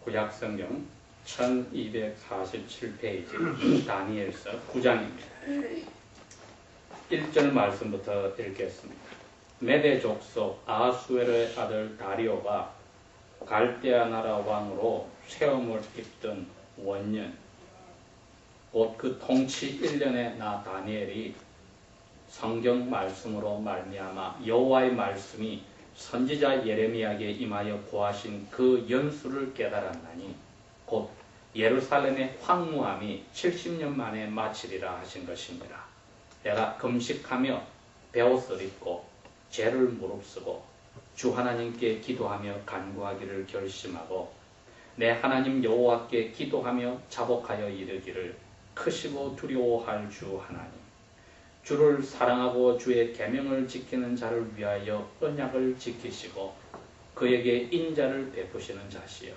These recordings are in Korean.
구약성경 1247페이지 다니엘서 9장입니다. 1절 말씀부터 읽겠습니다. 메대 족속 아하수에르의 아들 다리오가 갈대아 나라 왕으로 세움을 입던 원년, 곧 그 통치 1년에 나 다니엘이 성경 말씀으로 말미암아 여호와의 말씀이 선지자 예레미야에게 임하여 고하신 그 연수를 깨달았나니 곧 예루살렘의 황무함이 70년 만에 마치리라 하신 것입니다. 내가 금식하며 베옷을 입고 죄를 무릅쓰고 주 하나님께 기도하며 간구하기를 결심하고 내 하나님 여호와께 기도하며 자복하여 이르기를 크시고 두려워할 주 하나님, 주를 사랑하고 주의 계명을 지키는 자를 위하여 언약을 지키시고 그에게 인자를 베푸시는 자시여,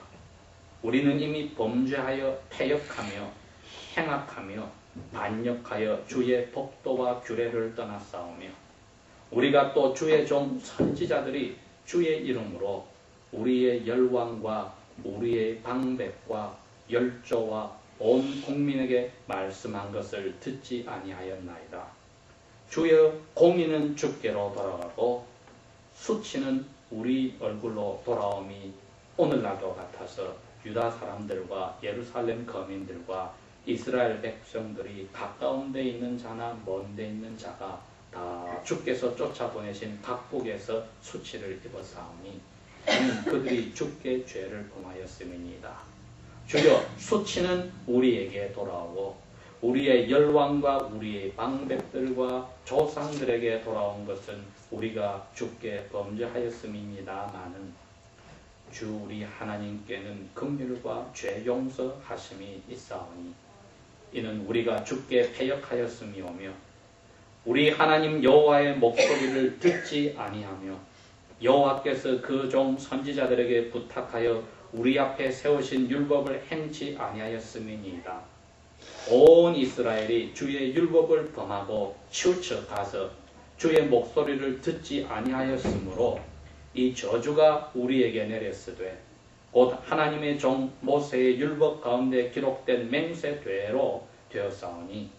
우리는 이미 범죄하여 패역하며 행악하며 반역하여 주의 법도와 규례를 떠났사오며 우리가 또 주의 종 선지자들이 주의 이름으로 우리의 열왕과 우리의 방백과 열조와 온 국민에게 말씀한 것을 듣지 아니하였나이다. 주의 공의는 주께로 돌아가고 수치는 우리 얼굴로 돌아옴이 오늘날도 같아서 유다 사람들과 예루살렘 거민들과 이스라엘 백성들이 가까운 데 있는 자나 먼 데 있는 자가 다 주께서 쫓아보내신 각국에서 수치를 입었사오니 이는 그들이 주께 죄를 범하였음이니이다. 주여, 수치는 우리에게 돌아오고 우리의 열왕과 우리의 방백들과 조상들에게 돌아온 것은 우리가 주께 범죄하였음이니다마는 주 우리 하나님께는 긍휼과 죄 용서하심이 있사오니 이는 우리가 주께 패역하였음이오며 우리 하나님 여호와의 목소리를 듣지 아니하며 여호와께서 그 종 선지자들에게 부탁하여 우리 앞에 세우신 율법을 행치 아니하였음이니이다. 온 이스라엘이 주의 율법을 범하고 치우쳐 가서 주의 목소리를 듣지 아니하였으므로 이 저주가 우리에게 내렸으되 곧 하나님의 종 모세의 율법 가운데 기록된 맹세대로 되었사오니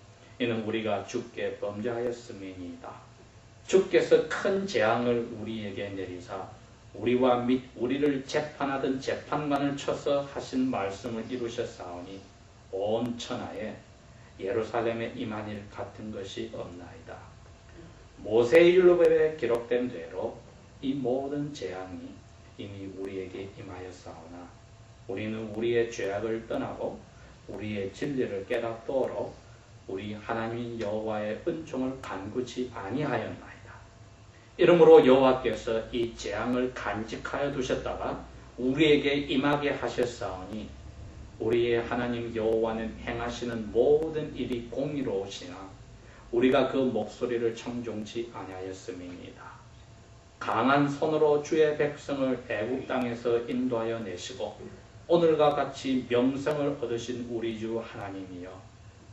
이는 우리가 주께 범죄하였음이니이다. 주께서 큰 재앙을 우리에게 내리사 우리와 및 우리를 재판하던 재판관을 쳐서 하신 말씀을 이루셨사오니 온 천하에 예루살렘에 임한 일 같은 것이 없나이다. 모세의 율법에 기록된 대로 이 모든 재앙이 이미 우리에게 임하였사오나 우리는 우리의 죄악을 떠나고 우리의 진리를 깨닫도록 우리 하나님 여호와의 은총을 간구치 아니하였나이다. 이러므로 여호와께서 이 재앙을 간직하여 두셨다가 우리에게 임하게 하셨사오니 우리의 하나님 여호와는 행하시는 모든 일이 공의로우시나 우리가 그 목소리를 청종치 아니하였음이니이다. 강한 손으로 주의 백성을 애국 땅에서 인도하여 내시고 오늘과 같이 명성을 얻으신 우리 주 하나님이여,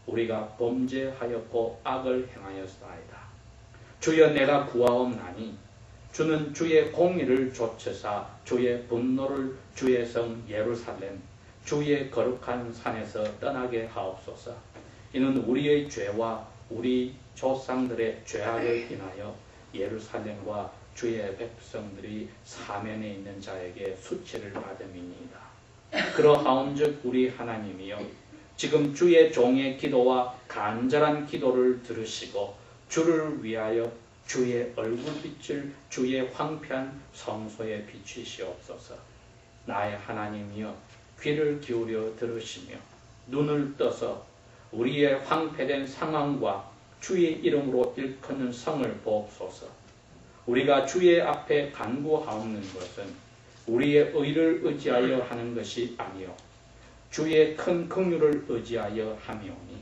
우리가 범죄하였고 악을 행하였사이다. 주여, 내가 구하옵나니 주는 주의 공의를 좇으사 주의 분노를 주의 성 예루살렘 주의 거룩한 산에서 떠나게 하옵소서. 이는 우리의 죄와 우리 조상들의 죄악을 인하여 예루살렘과 주의 백성들이 사면에 있는 자에게 수치를 받음이니이다. 그러하온즉 우리 하나님이여, 지금 주의 종의 기도와 간절한 기도를 들으시고 주를 위하여 주의 얼굴빛을 주의 황폐한 성소에 비추시옵소서. 나의 하나님이여, 귀를 기울여 들으시며 눈을 떠서 우리의 황폐된 상황과 주의 이름으로 일컫는 성을 보옵소서. 우리가 주의 앞에 간구하옵는 것은 우리의 의를 의지하여 하는 것이 아니요 주의 큰 긍휼을 의지하여 함이오니,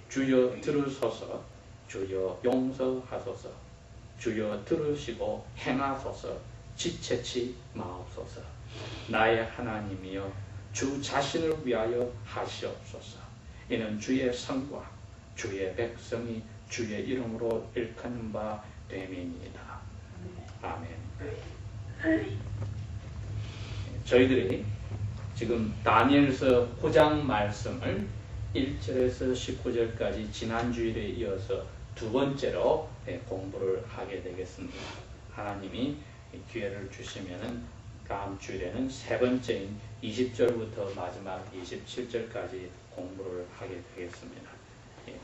주여 들으소서. 주여 용서하소서. 주여 들으시고 행하소서. 지체치 마옵소서. 나의 하나님이여, 주 자신을 위하여 하시옵소서. 이는 주의 성과 주의 백성이 주의 이름으로 일컫는 바 됨이니이다. 아멘. 저희들이 지금 다니엘서 9장 말씀을 1절에서 19절까지 지난주일에 이어서 두 번째로 공부를 하게 되겠습니다. 하나님이 기회를 주시면은 다음 주일에는 세 번째인 20절부터 마지막 27절까지 공부를 하게 되겠습니다.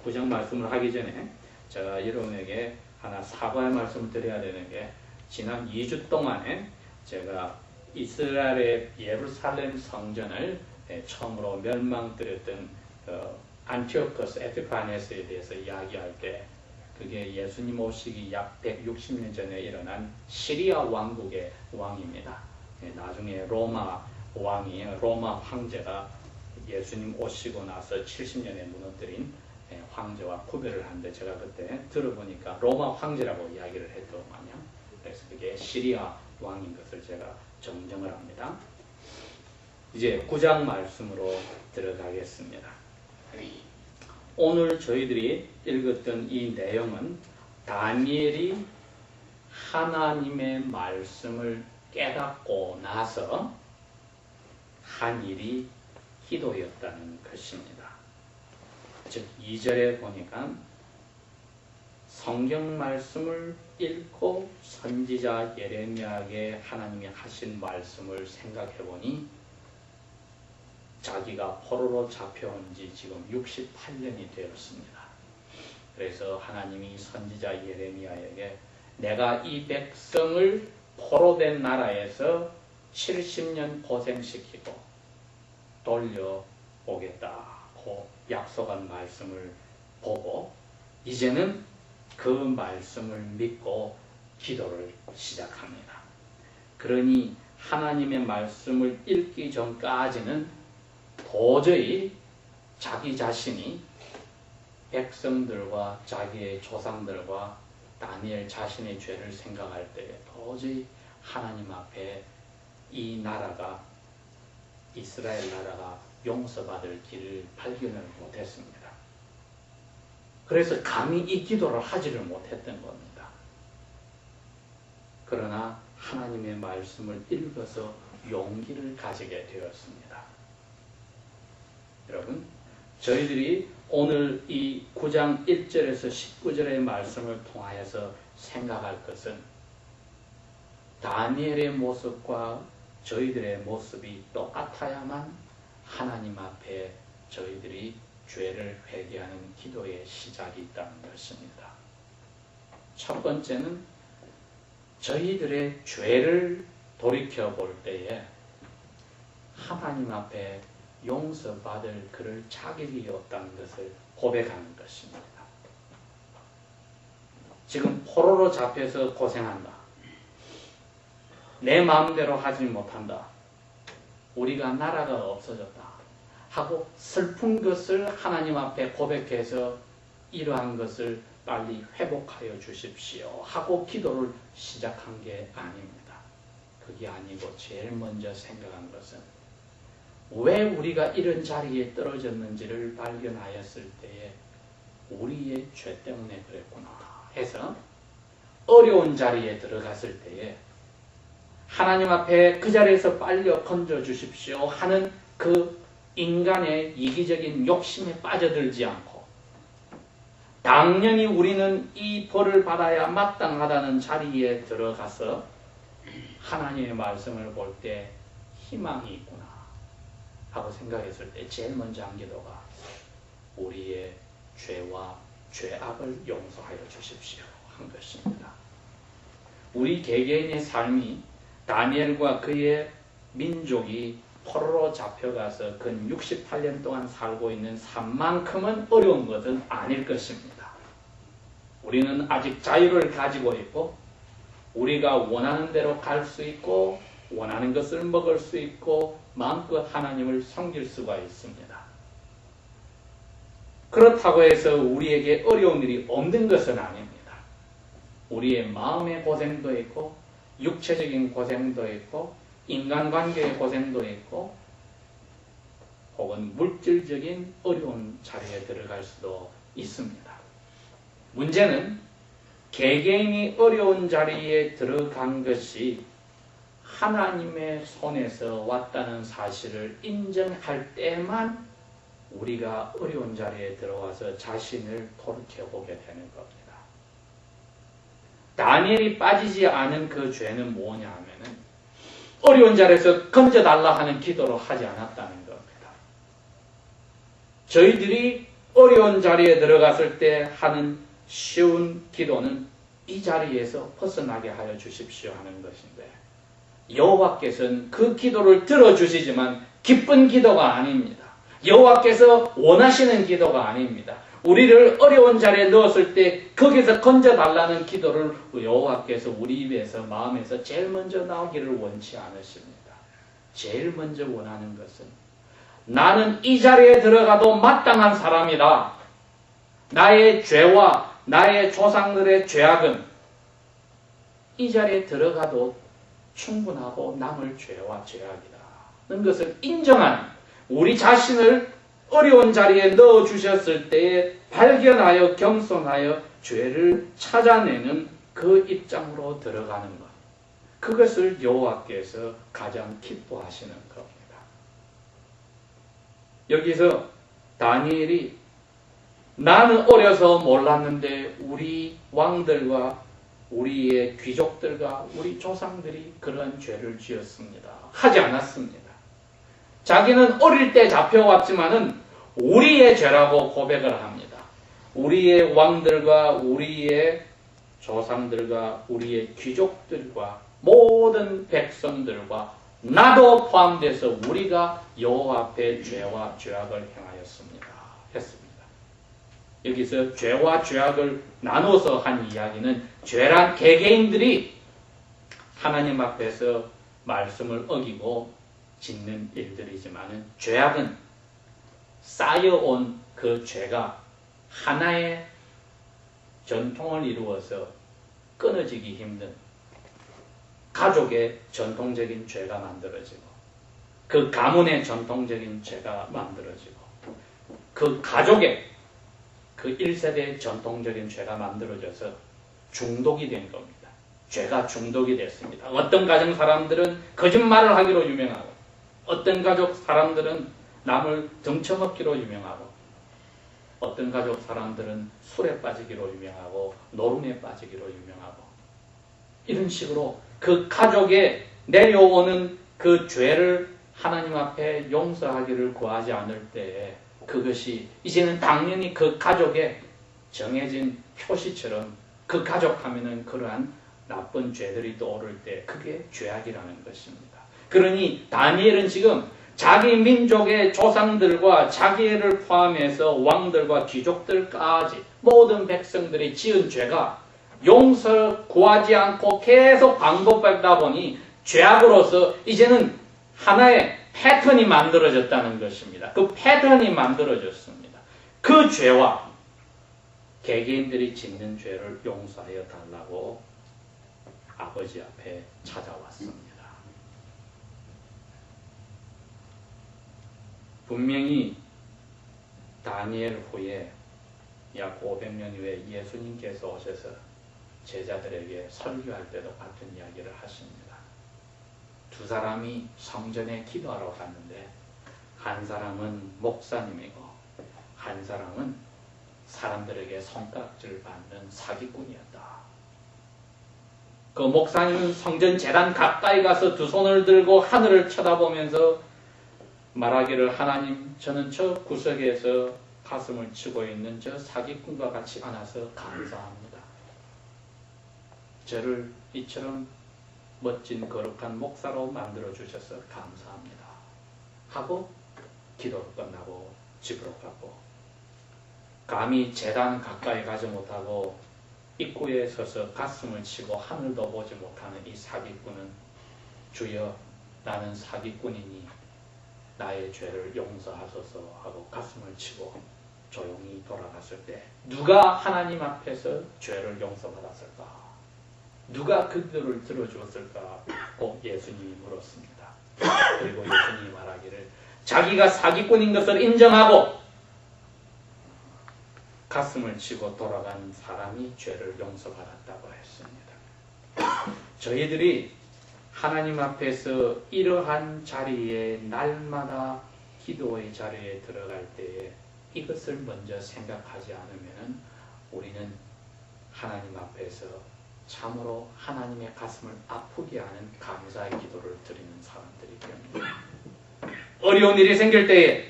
9장 말씀을 하기 전에 제가 여러분에게 하나 사과의 말씀을 드려야 되는 게 지난 2주 동안에 제가 이스라엘의 예루살렘 성전을 처음으로 멸망드렸던 안티오커스 에피파네스에 대해서 이야기할 때 그게 예수님 오시기 약 160년 전에 일어난 시리아 왕국의 왕입니다. 나중에 로마 왕이 로마 황제가 예수님 오시고 나서 70년에 무너뜨린 황제와 구별을 하는데 제가 그때 들어보니까 로마 황제라고 이야기를 했더만요. 그래서 그게 시리아 왕인 것을 제가 정정을 합니다. 이제 9장 말씀으로 들어가겠습니다. 오늘 저희들이 읽었던 이 내용은 다니엘이 하나님의 말씀을 깨닫고 나서 한 일이 기도였다는 것입니다. 즉 2절에 보니까 성경 말씀을 읽고 선지자 예레미야에게 하나님이 하신 말씀을 생각해 보니 자기가 포로로 잡혀온 지 지금 68년이 되었습니다. 그래서 하나님이 선지자 예레미야에게 내가 이 백성을 포로된 나라에서 70년 고생시키고 돌려오겠다고 약속한 말씀을 보고 이제는 그 말씀을 믿고 기도를 시작합니다. 그러니 하나님의 말씀을 읽기 전까지는 도저히 자기 자신이 백성들과 자기의 조상들과 다니엘 자신의 죄를 생각할 때 도저히 하나님 앞에 이 나라가 이스라엘 나라가 용서받을 길을 발견을 못했습니다. 그래서 감히 이 기도를 하지를 못했던 겁니다. 그러나 하나님의 말씀을 읽어서 용기를 가지게 되었습니다. 여러분, 저희들이 오늘 이 9장 1절에서 19절의 말씀을 통하여서 생각할 것은 다니엘의 모습과 저희들의 모습이 똑같아야만 하나님 앞에 저희들이 죄를 회개하는 기도의 시작이 있다는 것입니다. 첫 번째는 저희들의 죄를 돌이켜 볼 때에 하나님 앞에 용서받을 그럴 자격이 없다는 것을 고백하는 것입니다. 지금 포로로 잡혀서 고생한다. 내 마음대로 하지 못한다. 우리가 나라가 없어졌다. 하고 슬픈 것을 하나님 앞에 고백해서 이러한 것을 빨리 회복하여 주십시오. 하고 기도를 시작한 게 아닙니다. 그게 아니고 제일 먼저 생각한 것은 왜 우리가 이런 자리에 떨어졌는지를 발견하였을 때에 우리의 죄 때문에 그랬구나 해서 어려운 자리에 들어갔을 때에 하나님 앞에 그 자리에서 빨리 건져 주십시오 하는 그 인간의 이기적인 욕심에 빠져들지 않고 당연히 우리는 이 벌을 받아야 마땅하다는 자리에 들어가서 하나님의 말씀을 볼 때 희망이 있구나 하고 생각했을 때 제일 먼저 한 기도가 우리의 죄와 죄악을 용서하여 주십시오 한 것입니다. 우리 개개인의 삶이 다니엘과 그의 민족이 포로로 잡혀가서 근 68년 동안 살고 있는 삶만큼은 어려운 것은 아닐 것입니다. 우리는 아직 자유를 가지고 있고 우리가 원하는 대로 갈 수 있고 원하는 것을 먹을 수 있고 마음껏 하나님을 섬길 수가 있습니다. 그렇다고 해서 우리에게 어려운 일이 없는 것은 아닙니다. 우리의 마음의 고생도 있고 육체적인 고생도 있고 인간관계의 고생도 있고 혹은 물질적인 어려운 자리에 들어갈 수도 있습니다. 문제는 개개인이 어려운 자리에 들어간 것이 하나님의 손에서 왔다는 사실을 인정할 때만 우리가 어려운 자리에 들어와서 자신을 돌이켜보게 되는 겁니다. 다니엘이 빠지지 않은 그 죄는 뭐냐 하면은 어려운 자리에서 건져달라 하는 기도를 하지 않았다는 겁니다. 저희들이 어려운 자리에 들어갔을 때 하는 쉬운 기도는 이 자리에서 벗어나게 하여 주십시오 하는 것인데, 여호와께서는 그 기도를 들어주시지만 기쁜 기도가 아닙니다. 여호와께서 원하시는 기도가 아닙니다. 우리를 어려운 자리에 넣었을 때 거기서 건져달라는 기도를 여호와께서 우리 입에서 마음에서 제일 먼저 나오기를 원치 않으십니다. 제일 먼저 원하는 것은 나는 이 자리에 들어가도 마땅한 사람이다. 나의 죄와 나의 조상들의 죄악은 이 자리에 들어가도 충분하고 남을 죄와 죄악이다 는 것을 인정한, 우리 자신을 어려운 자리에 넣어주셨을 때에 발견하여 겸손하여 죄를 찾아내는 그 입장으로 들어가는 것, 그것을 여호와께서 가장 기뻐하시는 겁니다. 여기서 다니엘이 나는 어려서 몰랐는데 우리 왕들과 우리의 귀족들과 우리 조상들이 그런 죄를 지었습니다. 하지 않았습니다. 자기는 어릴 때 잡혀왔지만은 우리의 죄라고 고백을 합니다. 우리의 왕들과 우리의 조상들과 우리의 귀족들과 모든 백성들과 나도 포함돼서 우리가 여호와 앞에 죄와 죄악을 행하였습니다. 했습니다. 여기서 죄와 죄악을 나눠서 한 이야기는, 죄란 개개인들이 하나님 앞에서 말씀을 어기고 짓는 일들이지만은, 죄악은 쌓여온 그 죄가 하나의 전통을 이루어서 끊어지기 힘든 가족의 전통적인 죄가 만들어지고, 그 가문의 전통적인 죄가 만들어지고, 그 가족의 그 1세대의 전통적인 죄가 만들어져서 중독이 된 겁니다. 죄가 중독이 됐습니다. 어떤 가정 사람들은 거짓말을 하기로 유명하고, 어떤 가족 사람들은 남을 등쳐먹기로 유명하고, 어떤 가족 사람들은 술에 빠지기로 유명하고 노름에 빠지기로 유명하고, 이런 식으로 그 가족에 내려오는 그 죄를 하나님 앞에 용서하기를 구하지 않을 때에 그것이 이제는 당연히 그 가족에 정해진 표시처럼 그 가족 하면은 그러한 나쁜 죄들이 떠오를 때 그게 죄악이라는 것입니다. 그러니 다니엘은 지금 자기 민족의 조상들과 자기를 포함해서 왕들과 귀족들까지 모든 백성들이 지은 죄가 용서 구하지 않고 계속 반복하다 보니 죄악으로서 이제는 하나의 패턴이 만들어졌다는 것입니다. 그 패턴이 만들어졌습니다. 그 죄와 개개인들이 짓는 죄를 용서하여 달라고 아버지 앞에 찾아왔습니다. 분명히 다니엘 후에 약 500년 후에 예수님께서 오셔서 제자들에게 설교할 때도 같은 이야기를 하십니다. 두 사람이 성전에 기도하러 갔는데 한 사람은 목사님이고 한 사람은 사람들에게 손가락질 받는 사기꾼이었다. 그 목사님은 성전 제단 가까이 가서 두 손을 들고 하늘을 쳐다보면서 말하기를, 하나님, 저는 저 구석에서 가슴을 치고 있는 저 사기꾼과 같이 안아서 감사합니다. 저를 이처럼 멋진 거룩한 목사로 만들어주셔서 감사합니다 하고 기도를 끝나고 집으로 가고, 감히 제단 가까이 가지 못하고 입구에 서서 가슴을 치고 하늘도 보지 못하는 이 사기꾼은, 주여, 나는 사기꾼이니 나의 죄를 용서하소서 하고 가슴을 치고 조용히 돌아갔을 때 누가 하나님 앞에서 죄를 용서받았을까? 누가 그들을 들어주었을까? 고 예수님이 물었습니다. 그리고 예수님이 말하기를, 자기가 사기꾼인 것을 인정하고 가슴을 치고 돌아간 사람이 죄를 용서받았다고 했습니다. 저희들이 하나님 앞에서 이러한 자리에 날마다 기도의 자리에 들어갈 때에 이것을 먼저 생각하지 않으면 우리는 하나님 앞에서 참으로 하나님의 가슴을 아프게 하는 감사의 기도를 드리는 사람들이 됩니다. 어려운 일이 생길 때에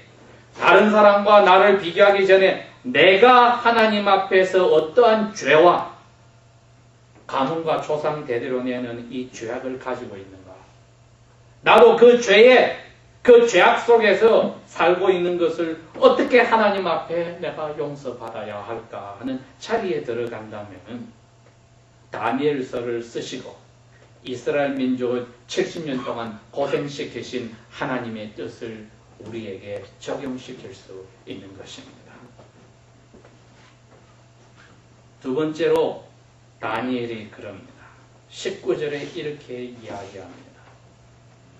다른 사람과 나를 비교하기 전에 내가 하나님 앞에서 어떠한 죄와 가문과 조상 대대로 내는 이 죄악을 가지고 있는가? 나도 그 죄에 그 죄악 속에서 살고 있는 것을 어떻게 하나님 앞에 내가 용서받아야 할까 하는 자리에 들어간다면 다니엘서를 쓰시고 이스라엘 민족을 70년 동안 고생시키신 하나님의 뜻을 우리에게 적용시킬 수 있는 것입니다. 두 번째로 다니엘이 그럽니다. 19절에 이렇게 이야기합니다.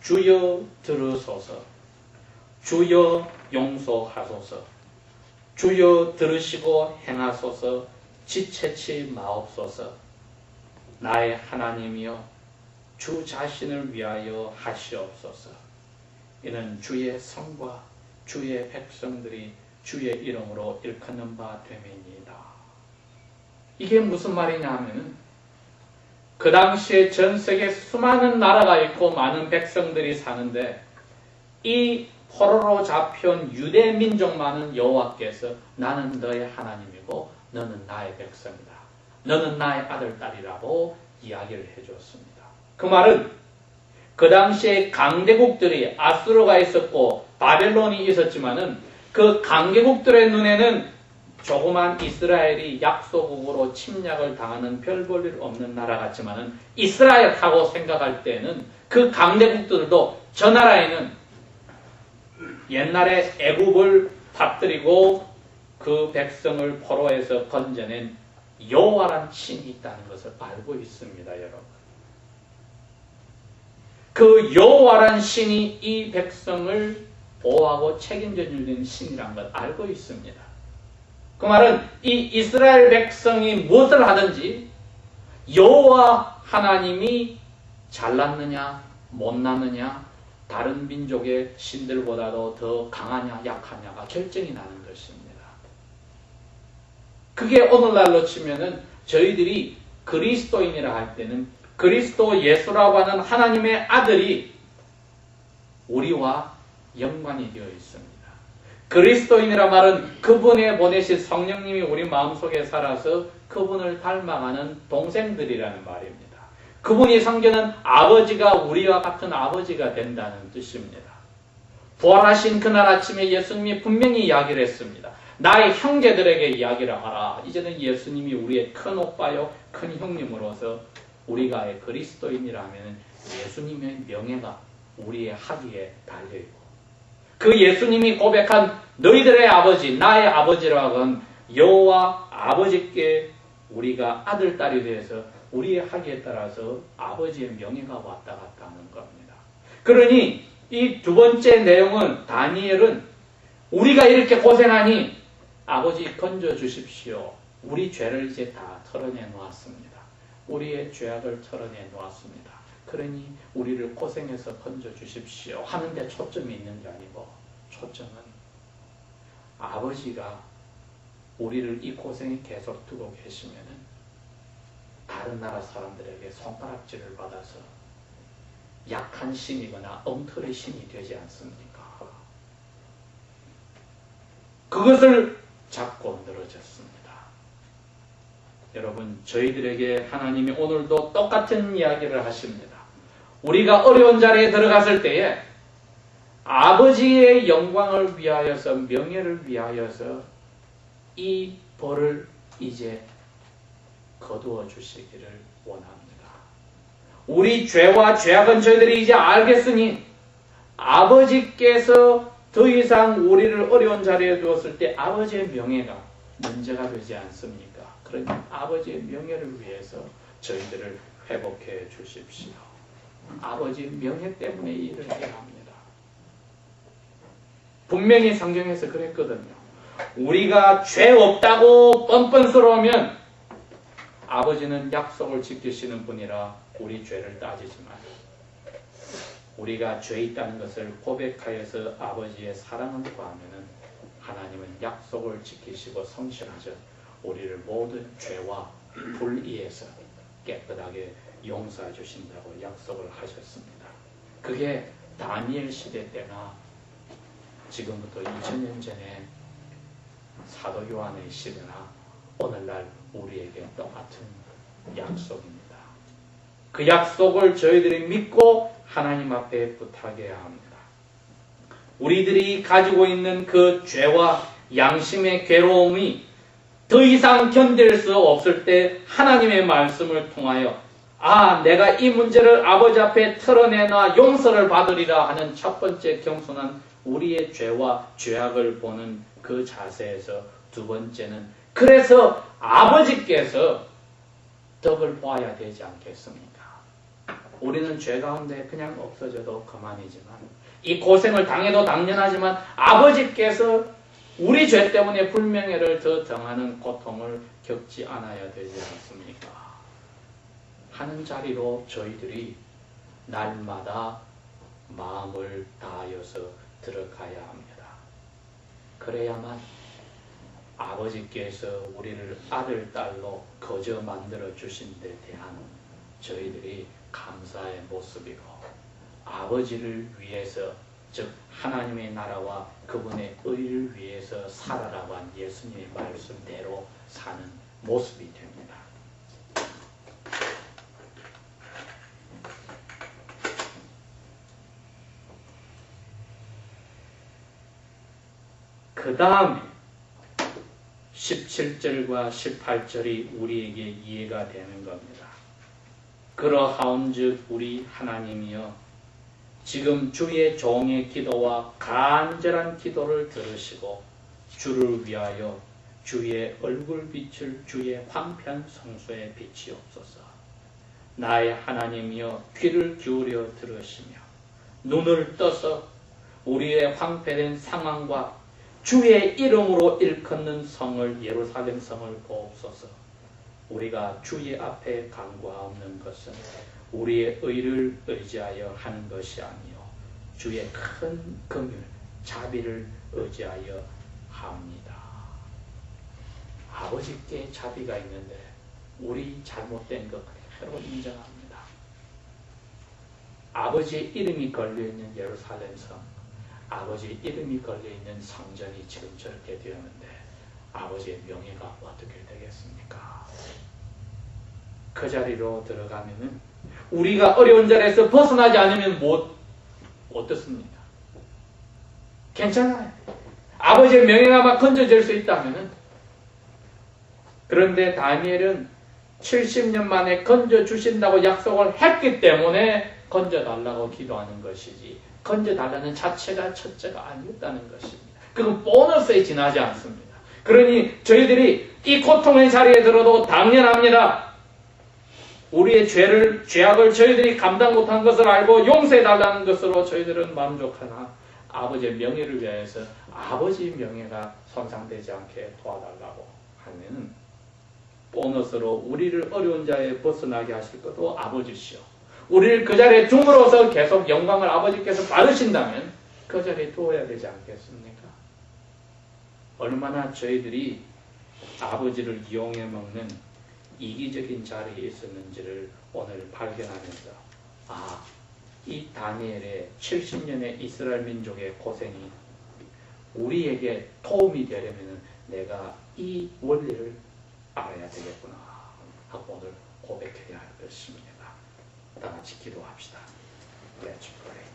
주여 들으소서, 주여 용서하소서, 주여 들으시고 행하소서, 지체치 마옵소서. 나의 하나님이여 주 자신을 위하여 하시옵소서. 이는 주의 성과 주의 백성들이 주의 이름으로 일컫는 바 됨이니이다. 이게 무슨 말이냐 하면은 그 당시에 전 세계 수많은 나라가 있고 많은 백성들이 사는데 이 포로로 잡혀온 유대 민족만은 여호와께서 나는 너의 하나님이고 너는 나의 백성이다. 너는 나의 아들, 딸이라고 이야기를 해줬습니다. 그 말은 그 당시에 강대국들이 아수르가 있었고 바벨론이 있었지만은 그 강대국들의 눈에는 조그만 이스라엘이 약소국으로 침략을 당하는 별 볼 일 없는 나라 같지만은 이스라엘하고 생각할 때는 그 강대국들도 저 나라에는 옛날에 애굽을 받들이고 그 백성을 포로에서 건져낸 여호와란 신이 있다는 것을 알고 있습니다, 여러분. 그 여호와란 신이 이 백성을 보호하고 책임져 주는 신이란 걸 알고 있습니다. 그 말은 이 이스라엘 백성이 무엇을 하든지 여호와 하나님이 잘났느냐 못났느냐 다른 민족의 신들보다도 더 강하냐 약하냐가 결정이 나는 것입니다. 그게 오늘날로 치면은 저희들이 그리스도인이라 할 때는 그리스도 예수라고 하는 하나님의 아들이 우리와 연관이 되어 있습니다. 그리스도인이라 말은 그분의 보내신 성령님이 우리 마음속에 살아서 그분을 닮아가는 동생들이라는 말입니다. 그분이 성경은 아버지가 우리와 같은 아버지가 된다는 뜻입니다. 부활하신 그날 아침에 예수님이 분명히 이야기를 했습니다. 나의 형제들에게 이야기를 하라. 이제는 예수님이 우리의 큰 오빠요 큰 형님으로서 우리가 그리스도인이라면 예수님의 명예가 우리의 학위에 달려있고 그 예수님이 고백한 너희들의 아버지 나의 아버지라고 한 여호와 아버지께 우리가 아들 딸이 되어서 우리의 학위에 따라서 아버지의 명예가 왔다 갔다 하는 겁니다. 그러니 이 두 번째 내용은 다니엘은 우리가 이렇게 고생하니 아버지 건져 주십시오. 우리 죄를 이제 다 털어내 놓았습니다. 우리의 죄악을 털어내 놓았습니다. 그러니 우리를 고생해서 건져 주십시오 하는데 초점이 있는 게 아니고 초점은 아버지가 우리를 이 고생에 계속 두고 계시면은 다른 나라 사람들에게 손가락질을 받아서 약한 신이거나 엉터리 신이 되지 않습니까? 그것을 잡고 늘어졌습니다. 여러분, 저희들에게 하나님이 오늘도 똑같은 이야기를 하십니다. 우리가 어려운 자리에 들어갔을 때에 아버지의 영광을 위하여서 명예를 위하여서 이 벌을 이제 거두어 주시기를 원합니다. 우리 죄와 죄악은 저희들이 이제 알겠으니 아버지께서 더 이상 우리를 어려운 자리에 두었을 때 아버지의 명예가 문제가 되지 않습니까? 그러니 아버지의 명예를 위해서 저희들을 회복해 주십시오. 아버지 명예 때문에 이 일을 해야 합니다. 분명히 성경에서 그랬거든요. 우리가 죄 없다고 뻔뻔스러우면 아버지는 약속을 지키시는 분이라 우리 죄를 따지지만 우리가 죄 있다는 것을 고백하여서 아버지의 사랑을 구하면은 하나님은 약속을 지키시고 성실하셔 우리를 모든 죄와 불의에서 깨끗하게 용서해 주신다고 약속을 하셨습니다. 그게 다니엘 시대 때나 지금부터 2000년 전에 사도 요한의 시대나 오늘날 우리에게 똑같은 약속입니다. 그 약속을 저희들이 믿고 하나님 앞에 부탁해야 합니다. 우리들이 가지고 있는 그 죄와 양심의 괴로움이 더 이상 견딜 수 없을 때 하나님의 말씀을 통하여 내가 이 문제를 아버지 앞에 털어내놔 용서를 받으리라 하는 첫 번째 겸손한 우리의 죄와 죄악을 보는 그 자세에서 두 번째는 그래서 아버지께서 덕을 보아야 되지 않겠습니까? 우리는 죄 가운데 그냥 없어져도 그만이지만 이 고생을 당해도 당연하지만 아버지께서 우리 죄 때문에 불명예를 더 당하는 고통을 겪지 않아야 되지 않습니까? 하는 자리로 저희들이 날마다 마음을 다하여서 들어가야 합니다. 그래야만 아버지께서 우리를 아들, 딸로 거저 만들어 주신 데 대한 저희들이 감사의 모습이고 아버지를 위해서 즉 하나님의 나라와 그분의 의를 위해서 살아라고 한 예수님의 말씀대로 사는 모습이 됩니다. 그 다음에 17절과 18절이 우리에게 이해가 되는 겁니다. 그러하온즉 우리 하나님이여 지금 주의 종의 기도와 간절한 기도를 들으시고 주를 위하여 주의 얼굴빛을 주의 황폐한 성소에 비치옵소서. 나의 하나님이여 귀를 기울여 들으시며 눈을 떠서 우리의 황폐된 상황과 주의 이름으로 일컫는 성을 예루살렘 성을 보옵소서. 우리가 주의 앞에 간구하옵는 것은 우리의 의를 의지하여 하는 것이 아니요 주의 큰 긍휼 자비를 의지하여 합니다. 아버지께 자비가 있는데 우리 잘못된 것 그대로 인정합니다. 아버지의 이름이 걸려있는 예루살렘 성, 아버지의 이름이 걸려있는 성전이 지금 저렇게 되었는데 아버지의 명예가 어떻게 되겠습니까? 그 자리로 들어가면은 우리가 어려운 자리에서 벗어나지 않으면 어떻습니까? 괜찮아요. 아버지의 명예가 막 건져질 수 있다면은. 그런데 다니엘은 70년 만에 건져주신다고 약속을 했기 때문에 건져달라고 기도하는 것이지 건져달라는 자체가 첫째가 아니었다는 것입니다. 그건 보너스에 지나지 않습니다. 그러니 저희들이 이 고통의 자리에 들어도 당연합니다. 우리의 죄악을 저희들이 감당 못한 것을 알고 용서해달라는 것으로 저희들은 만족하나 아버지의 명예를 위해서 아버지의 명예가 손상되지 않게 도와달라고 하면 보너스로 우리를 어려운 자리에 벗어나게 하실 것도 아버지시오. 우리를 그 자리에 줌으로써 계속 영광을 아버지께서 받으신다면 그 자리에 두어야 되지 않겠습니까? 얼마나 저희들이 아버지를 이용해 먹는 이기적인 자리에 있었는지를 오늘 발견하면서 이 다니엘의 70년의 이스라엘 민족의 고생이 우리에게 도움이 되려면 내가 이 원리를 알아야 되겠구나 하고 오늘 고백해야 할 것입니다. 다 같이 기도합시다. Let's pray.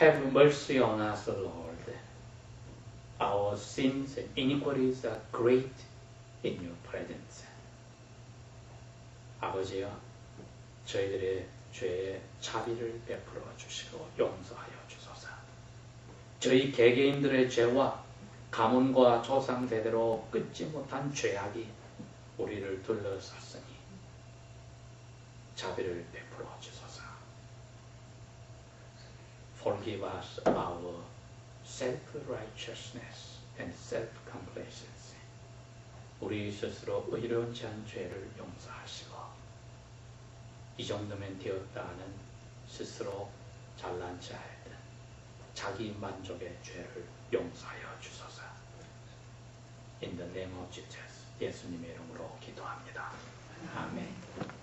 Have mercy on us, Lord. Our sins and iniquities are great in your presence. 아버지여, 저희들의 죄에 자비를 베풀어 주시고 용서하여 주소서. 저희 개개인들의 죄와 가문과 조상 세대로 끊지 못한 죄악이 우리를 둘러쌌으니 자비를 베풀어 주소서. Forgive us our self-righteousness and self-complacency. 우리 스스로 의로운지 않은 죄를 용서하시고 이 정도면 되었다 하는 스스로 잘난 체 하여든 자기 만족의 죄를 용서하여 주소서. In the name of Jesus, 예수님의 이름으로 기도합니다. 아멘.